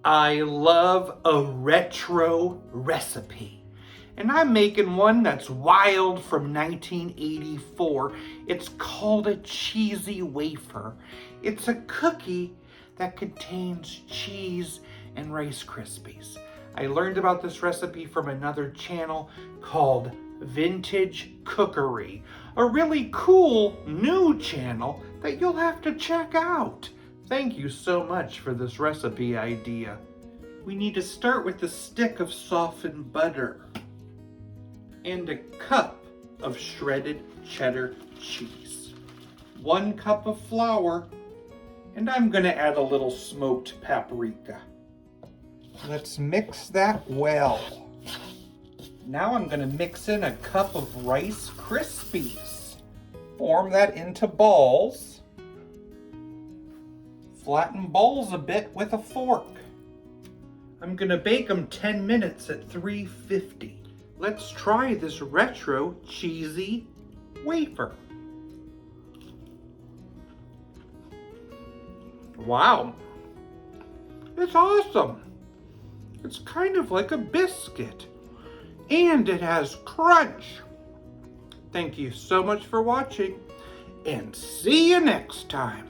I love a retro recipe. And I'm making one that's wild from 1984. It's called a Cheesy Wafer. It's a cookie that contains cheese and Rice Krispies. I learned about this recipe from another channel called Vintage Cookery, a really cool new channel that you'll have to check out. Thank you so much for this recipe idea. We need to start with a stick of softened butter and a cup of shredded cheddar cheese, 1 cup of flour, and I'm gonna add a little smoked paprika. Let's mix that well. Now I'm gonna mix in a cup of Rice Krispies. Form that into balls. Flatten balls a bit with a fork. I'm gonna bake them 10 minutes at 350. Let's try this retro cheesy wafer. Wow, it's awesome. It's kind of like a biscuit, and it has crunch. Thank you so much for watching, and see you next time.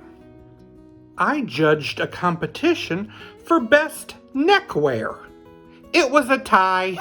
I judged a competition for best neckwear. It was a tie.